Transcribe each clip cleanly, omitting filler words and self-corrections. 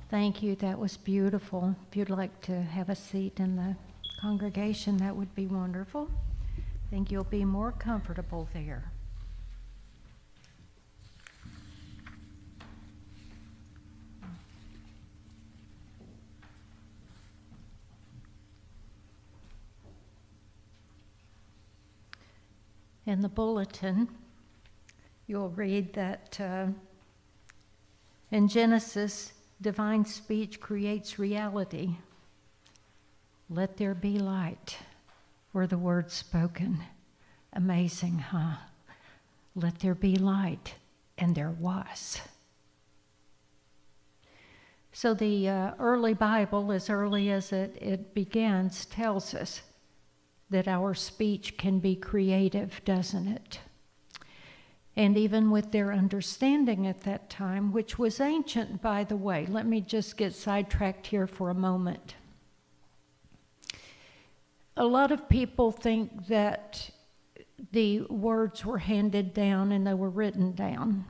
Thank you. That was beautiful. If you'd like to have a seat in the congregation, that would be wonderful. I think you'll be more comfortable there. In the bulletin, you'll read that in Genesis, divine speech creates reality. Let there be light, were the words spoken. Amazing, huh? Let there be light, and there was. So the early Bible, as early as it begins, tells us that our speech can be creative, doesn't it? And even with their understanding at that time, which was ancient, by the way. Let me just get sidetracked here for a moment. A lot of people think that the words were handed down and they were written down.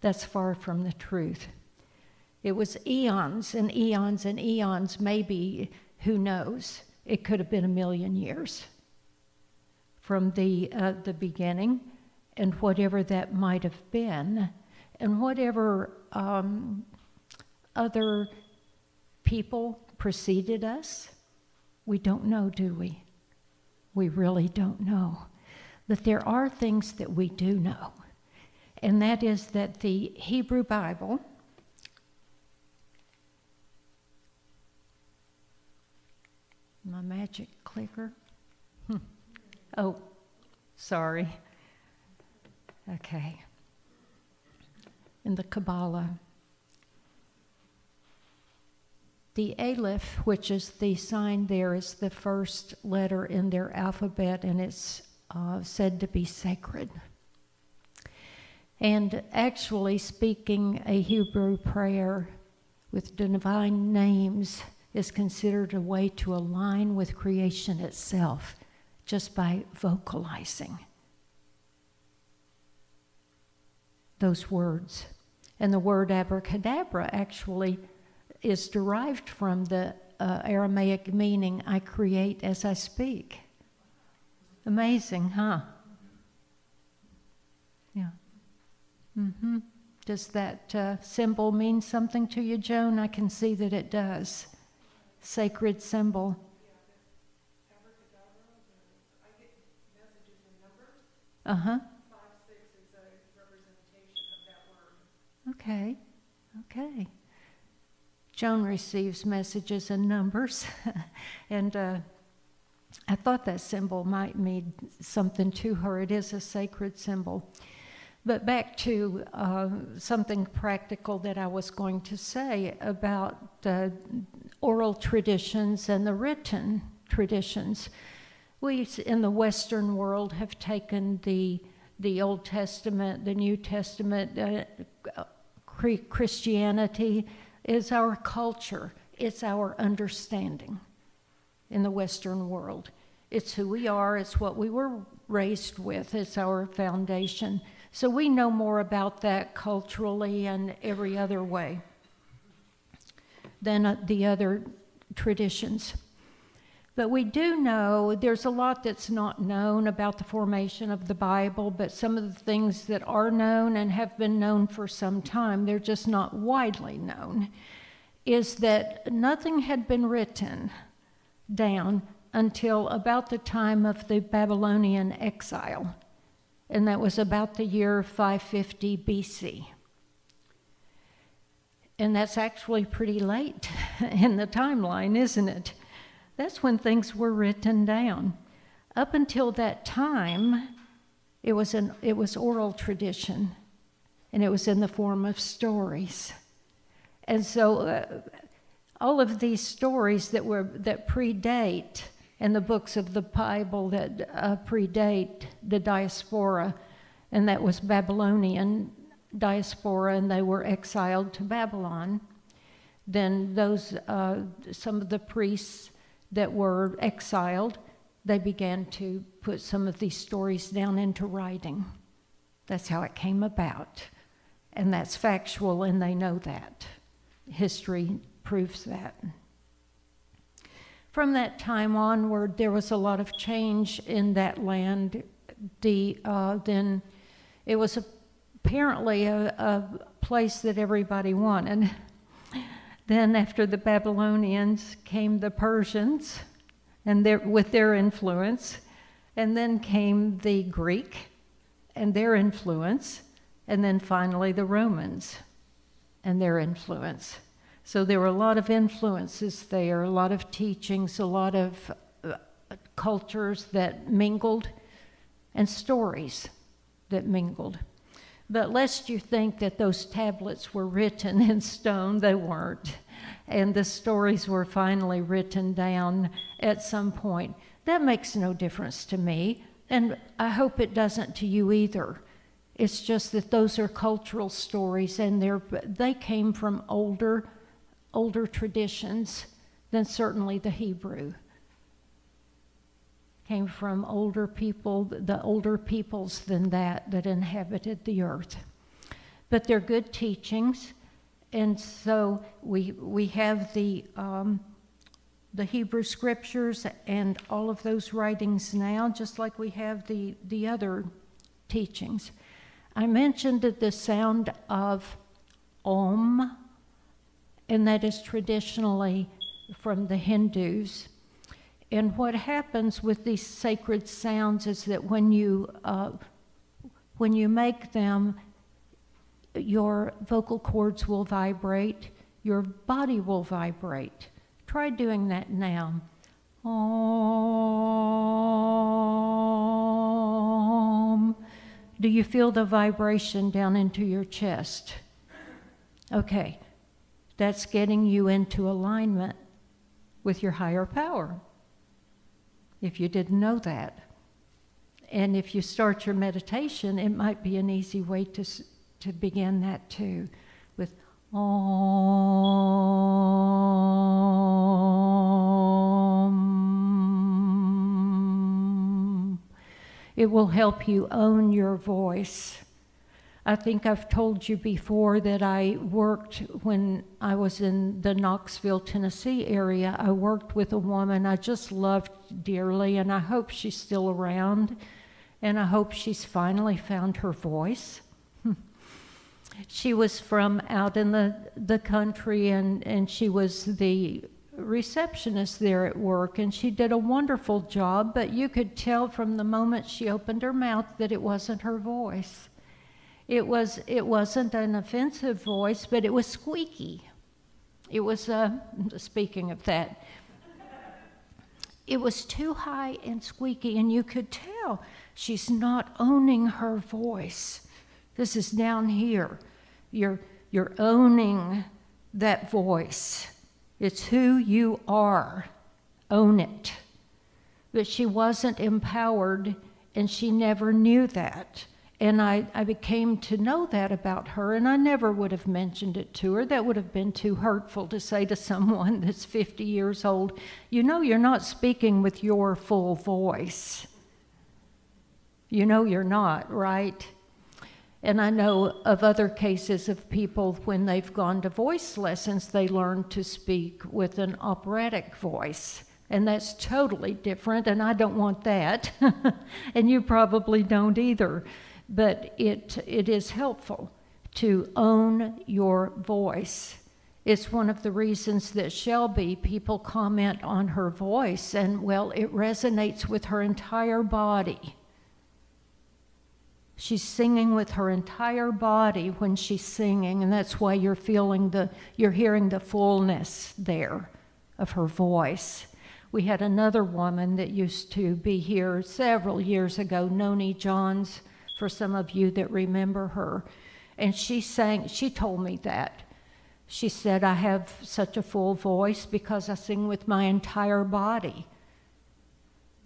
That's far from the truth. It was eons and eons and eons, maybe, who knows? It could have been 1,000,000 years from the beginning, and whatever that might have been, and whatever other people preceded us. We don't know, do we? We really don't know. But there are things that we do know, and that is that the Hebrew Bible, my magic clicker. Oh, sorry. Okay. In the Kabbalah, the Aleph, which is the sign there, is the first letter in their alphabet, and it's said to be sacred. And actually, speaking a Hebrew prayer with divine names is considered a way to align with creation itself, just by vocalizing those words. And the word abracadabra actually is derived from the Aramaic meaning, I create as I speak. Amazing, huh? Yeah. Mm-hmm. Does that symbol mean something to you, Joan? I can see that it does. Sacred symbol. I get messages in numbers. 5, 6 is a representation of that word. Okay. Joan receives messages in numbers, and I thought that symbol might mean something to her. It is a sacred symbol. But back to something practical that I was going to say about oral traditions and the written traditions. We in the Western world have taken the Old Testament, the New Testament, Christianity is our culture. It's our understanding in the Western world. It's who we are. It's what we were raised with. It's our foundation. So we know more about that culturally and every other way than the other traditions. But we do know there's a lot that's not known about the formation of the Bible, but some of the things that are known and have been known for some time, they're just not widely known, is that nothing had been written down until about the time of the Babylonian exile. And that was about the year 550 BC. And that's actually pretty late in the timeline, isn't it? That's when things were written down. Up until that time, it was oral tradition, and it was in the form of stories. And so all of these stories that predate, and the books of the Bible that predate the diaspora, and that was Babylonian diaspora, and they were exiled to Babylon. Then some of the priests that were exiled, they began to put some of these stories down into writing. That's how it came about. And that's factual, and they know that. history proves that. From that time onward, there was a lot of change in that land. Then it was apparently a place that everybody wanted. Then after the Babylonians came the Persians, and with their influence, and then came the Greek and their influence, and then finally the Romans and their influence. So there were a lot of influences there, a lot of teachings, a lot of cultures that mingled, and stories that mingled. But lest you think that those tablets were written in stone, they weren't. And the stories were finally written down at some point. That makes no difference to me, and I hope it doesn't to you either. It's just that those are cultural stories, and they came from older traditions than certainly the Hebrew. Came from older people, the older peoples than that inhabited the earth. But they're good teachings, and so we have the Hebrew scriptures and all of those writings now, just like we have the other teachings. I mentioned that the sound of Om, and that is traditionally from the Hindus. And what happens with these sacred sounds is that when you make them, your vocal cords will vibrate, your body will vibrate. Try doing that now. Om. Do you feel the vibration down into your chest? Okay. That's getting you into alignment with your higher power, if you didn't know that. And if you start your meditation, it might be an easy way to begin that too, with Om. It will help you own your voice. I think I've told you before that I worked, when I was in the Knoxville, Tennessee area, I worked with a woman I just loved dearly, and I hope she's still around, and I hope she's finally found her voice. She was from out in the country, and she was the receptionist there at work, and she did a wonderful job, but you could tell from the moment she opened her mouth that it wasn't her voice. It wasn't an offensive voice, but it was squeaky. It was, speaking of that, it was too high and squeaky, and you could tell she's not owning her voice. This is down here. You're owning that voice. It's who you are. Own it. But she wasn't empowered, and she never knew that. And I became to know that about her, and I never would have mentioned it to her. That would have been too hurtful to say to someone that's 50 years old, you know you're not speaking with your full voice. You know you're not, right? And I know of other cases of people when they've gone to voice lessons, they learn to speak with an operatic voice. And that's totally different, and I don't want that. And you probably don't either. But it is helpful to own your voice. It's one of the reasons that Shelby, people comment on her voice, and well, it resonates with her entire body. She's singing with her entire body when she's singing, and that's why you're hearing the fullness there of her voice. We had another woman that used to be here several years ago, Noni Johns, for some of you that remember her. And she told me that. She said, I have such a full voice because I sing with my entire body.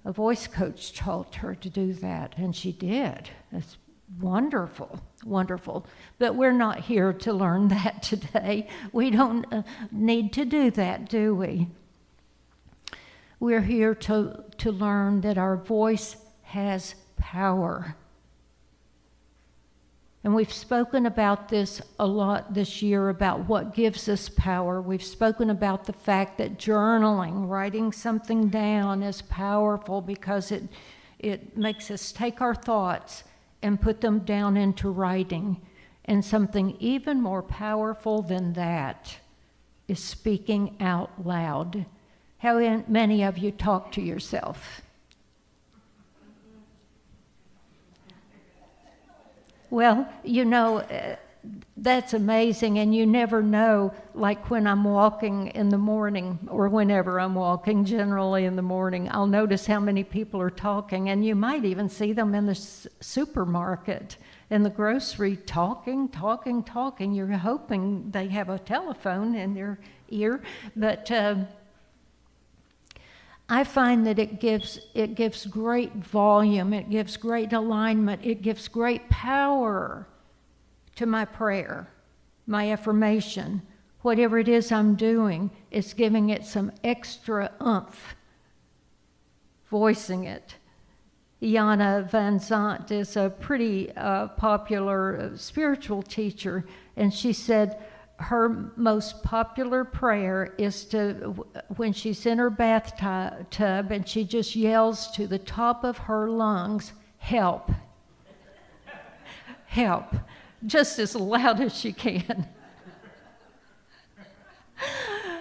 A voice coach taught her to do that, and she did. It's wonderful, wonderful. But we're not here to learn that today. We don't need to do that, do we? We're here to learn that our voice has power. And we've spoken about this a lot this year, about what gives us power. We've spoken about the fact that journaling, writing something down, is powerful because it makes us take our thoughts and put them down into writing. And something even more powerful than that is speaking out loud. How many of you talk to yourself? Well, that's amazing, and you never know, like when I'm walking in the morning, or whenever I'm walking, generally in the morning, I'll notice how many people are talking, and you might even see them in the supermarket, in the grocery, talking. You're hoping they have a telephone in their ear, but I find that it gives great volume, it gives great alignment, it gives great power to my prayer, my affirmation. Whatever it is I'm doing, it's giving it some extra oomph, voicing it. Jana Van Zandt is a pretty popular spiritual teacher, and she said, her most popular prayer is when she's in her bathtub and she just yells to the top of her lungs, help, help, just as loud as she can.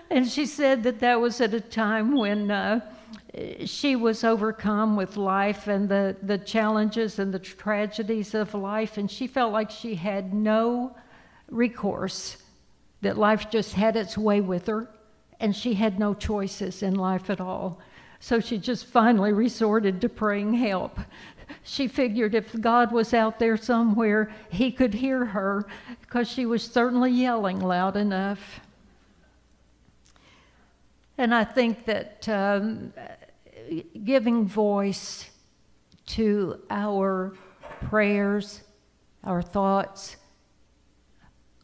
And she said that was at a time when she was overcome with life and the challenges and the tragedies of life, and she felt like she had no recourse, that life just had its way with her, and she had no choices in life at all. So she just finally resorted to praying help. She figured if God was out there somewhere, he could hear her, because she was certainly yelling loud enough. And I think that giving voice to our prayers, our thoughts,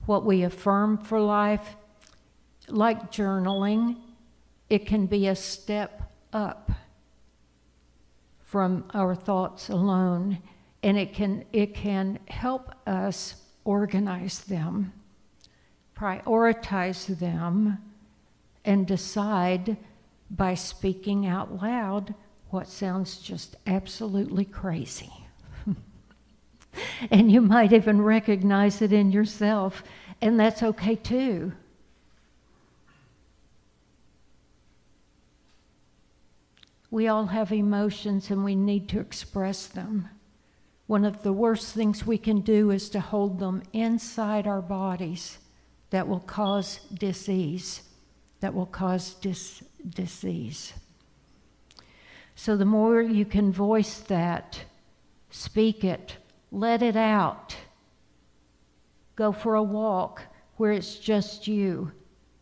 what we affirm for life, like journaling, it can be a step up from our thoughts alone, and it can help us organize them, prioritize them, and decide by speaking out loud what sounds just absolutely crazy. And you might even recognize it in yourself, and that's okay too. We all have emotions and we need to express them. One of the worst things we can do is to hold them inside our bodies. That will cause disease. Disease. So the more you can voice that, speak it, let it out. Go for a walk where it's just you,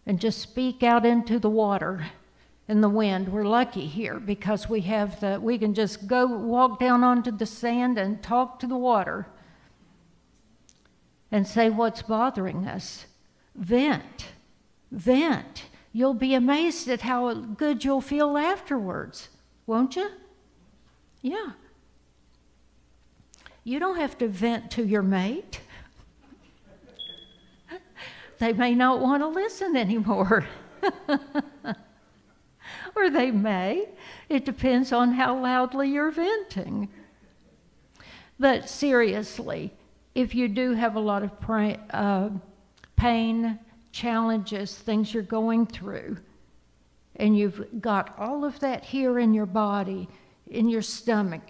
and just speak out into the water and the wind. We're lucky here because we can just go walk down onto the sand and talk to the water and say what's bothering us. Vent. You'll be amazed at how good you'll feel afterwards, won't you? Yeah. You don't have to vent to your mate. They may not want to listen anymore. Or they may. It depends on how loudly you're venting. But seriously, if you do have a lot of pain, challenges, things you're going through, and you've got all of that here in your body, in your stomach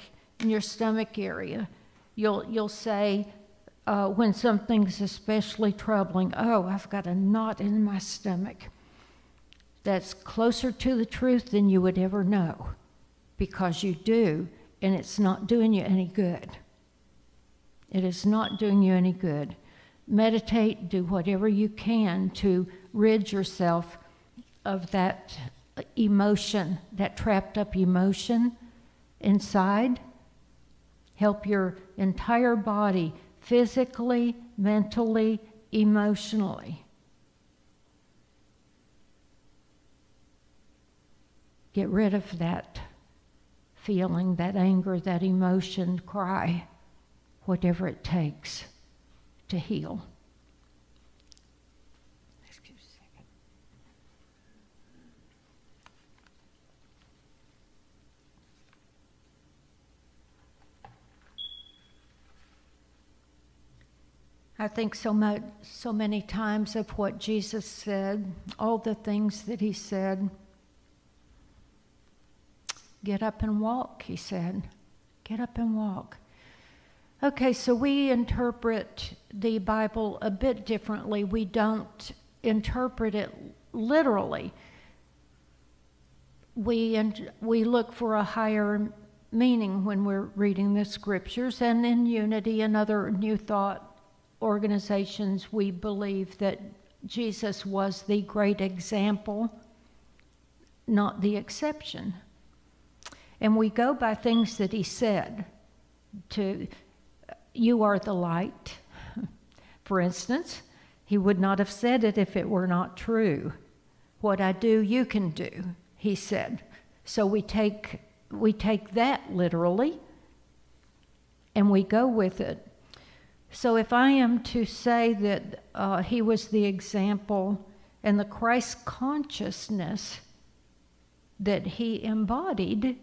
area, you'll say, when something's especially troubling, oh, I've got a knot in my stomach. That's closer to the truth than you would ever know, because you do, and it's not doing you any good. It is not doing you any good. Meditate, do whatever you can to rid yourself of that emotion, that trapped up emotion inside. Help your entire body, physically, mentally, emotionally. Get rid of that feeling, that anger, that emotion. Cry, whatever it takes. to heal. Excuse me a second. I think so many times of what Jesus said, all the things that he said. Get up and walk, he said. Get up and walk. Okay, so we interpret the Bible a bit differently. We don't interpret it literally. We look for a higher meaning when we're reading the scriptures, and in Unity and other New Thought organizations, we believe that Jesus was the great example, not the exception. And we go by things that he said. You are the light. For instance, he would not have said it if it were not true. What I do, you can do, he said. So we take that literally, and we go with it. So if I am to say that he was the example and the Christ consciousness that he embodied,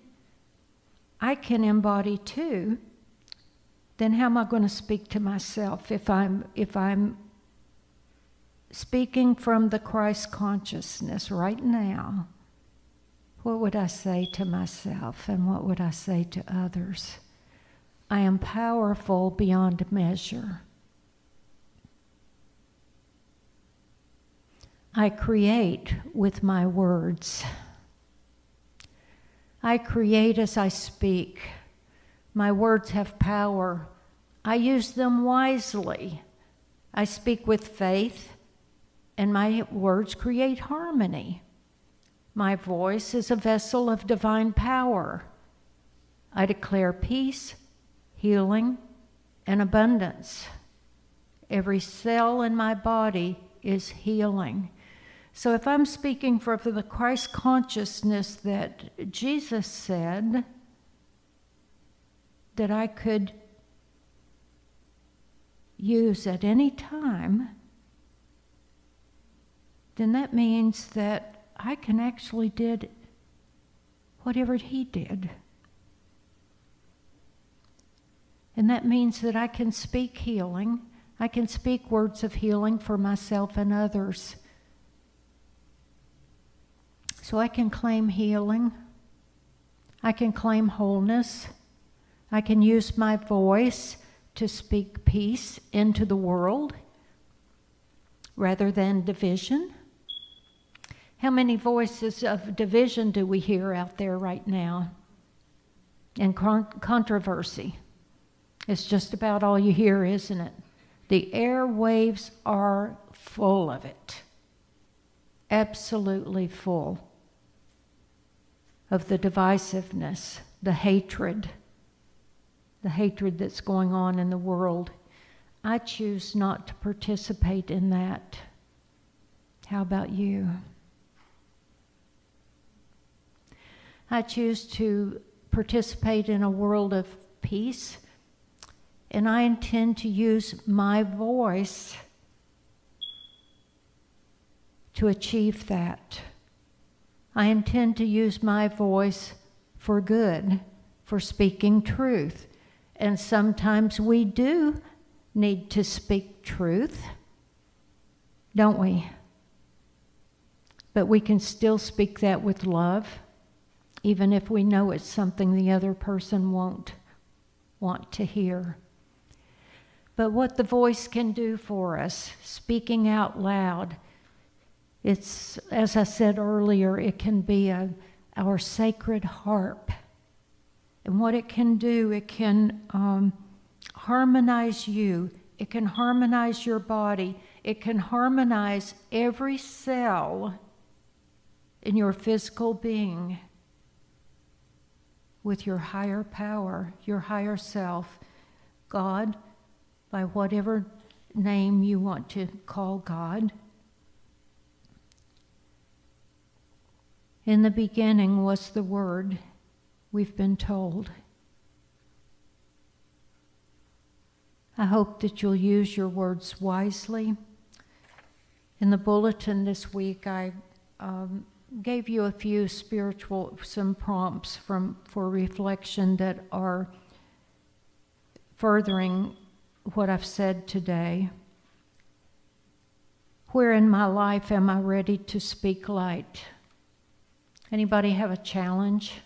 I can embody too, then how am I going to speak to myself if I'm speaking from the Christ consciousness right now? What would I say to myself, and what would I say to others? I am powerful beyond measure. I create with my words. I create as I speak. My words have power. I use them wisely. I speak with faith, and my words create harmony. My voice is a vessel of divine power. I declare peace, healing, and abundance. Every cell in my body is healing. So if I'm speaking for the Christ consciousness that Jesus said that I could use at any time, then that means that I can actually did whatever he did. And that means that I can speak healing. I can speak words of healing for myself and others. So I can claim healing. I can claim wholeness. I can use my voice to speak peace into the world rather than division. How many voices of division do we hear out there right now? And controversy. It's just about all you hear, isn't it? The airwaves are full of it. Absolutely full of the divisiveness, the hatred that's going on in the world. I choose not to participate in that. How about you? I choose to participate in a world of peace, and I intend to use my voice to achieve that. I intend to use my voice for good, for speaking truth. And sometimes we do need to speak truth, don't we? But we can still speak that with love, even if we know it's something the other person won't want to hear. But what the voice can do for us, speaking out loud, it's, as I said earlier, it can be our sacred harp. And what it can do, it can harmonize you. It can harmonize your body. It can harmonize every cell in your physical being with your higher power, your higher self, God, by whatever name you want to call God. In the beginning was the Word, we've been told. I hope that you'll use your words wisely. In the bulletin this week, I gave you a few some prompts for reflection that are furthering what I've said today. Where in my life am I ready to speak light? Anybody have a challenge?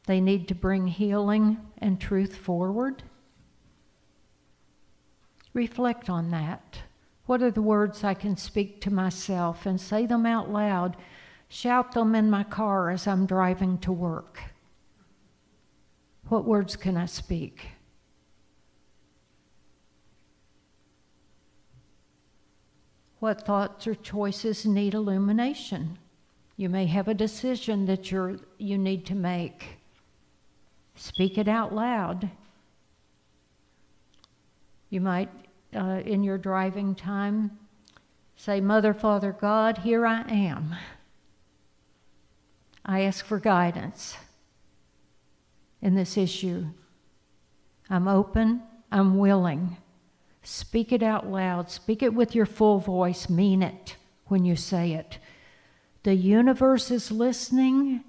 They need to bring healing and truth forward? Reflect on that. What are the words I can speak to myself and say them out loud, shout them in my car as I'm driving to work? What words can I speak? What thoughts or choices need illumination? You may have a decision that you need to make. Speak it out loud. You might, in your driving time, say, Mother, Father, God, here I am. I ask for guidance in this issue. I'm open, I'm willing. Speak it out loud. Speak it with your full voice. Mean it when you say it. The universe is listening,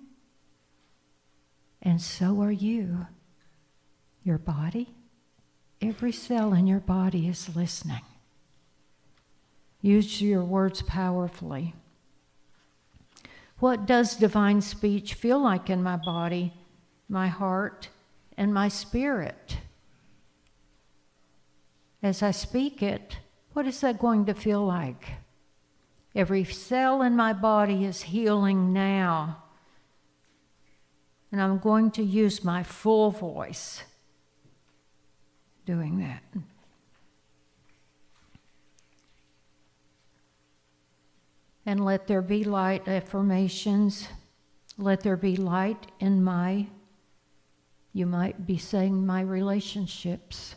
and so are you. Your body, every cell in your body is listening. Use your words powerfully. What does divine speech feel like in my body, my heart, and my spirit? As I speak it, what is that going to feel like? Every cell in my body is healing now. And I'm going to use my full voice doing that. And let there be light affirmations. Let there be light in you might be saying my relationships.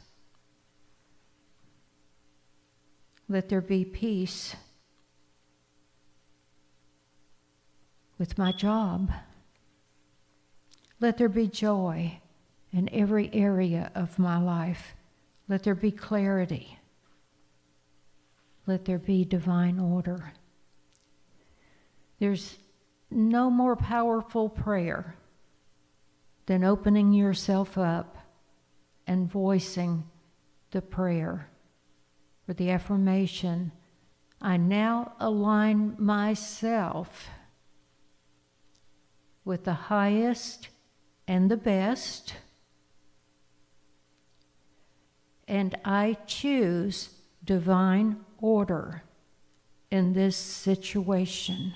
Let there be peace with my job. Let there be joy in every area of my life. Let there be clarity. Let there be divine order. There's no more powerful prayer than opening yourself up and voicing the prayer or the affirmation. I now align myself with the highest and the best, and I choose divine order in this situation.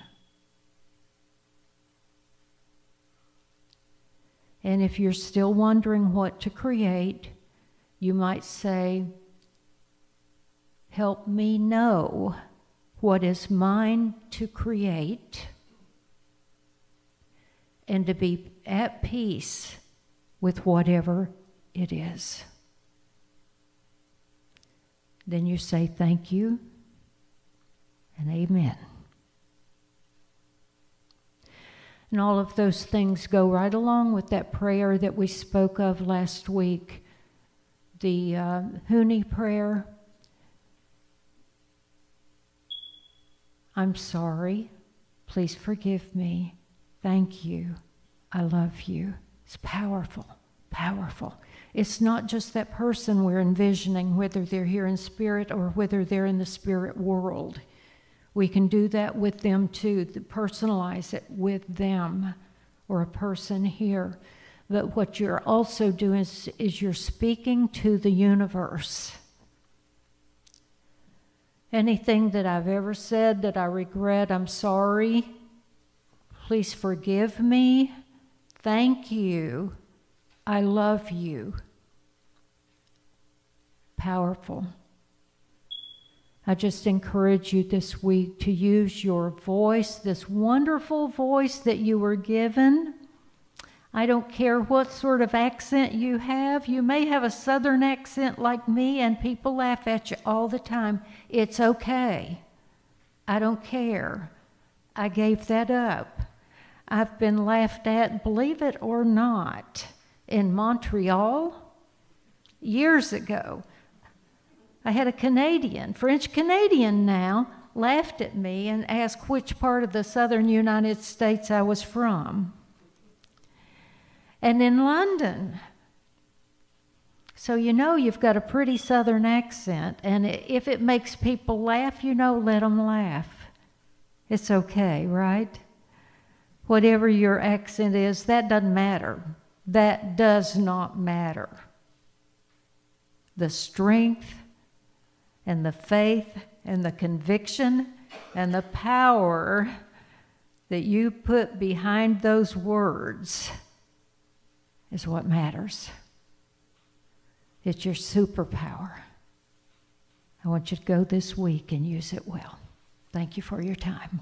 And if you're still wondering what to create, you might say, help me know what is mine to create and to be at peace with whatever it is. Then you say thank you and amen. And all of those things go right along with that prayer that we spoke of last week, the Huni prayer. I'm sorry. Please forgive me. Thank you. I love you. It's powerful, powerful. It's not just that person we're envisioning, whether they're here in spirit or whether they're in the spirit world. We can do that with them too, to personalize it with them or a person here. But what you're also doing is you're speaking to the universe. Anything that I've ever said that I regret, I'm sorry. Please forgive me. Thank you. I love you. Powerful. I just encourage you this week to use your voice, this wonderful voice that you were given. I don't care what sort of accent you have. You may have a southern accent like me, and people laugh at you all the time. It's okay. I don't care. I gave that up. I've been laughed at, believe it or not, in Montreal years ago. I had a Canadian, French Canadian now, laughed at me and asked which part of the southern United States I was from. And in London. So you know you've got a pretty southern accent, and if it makes people laugh, you know, let them laugh. It's okay, right? Whatever your accent is, that doesn't matter. That does not matter. The strength and the faith and the conviction and the power that you put behind those words is what matters. It's your superpower. I want you to go this week and use it well. Thank you for your time.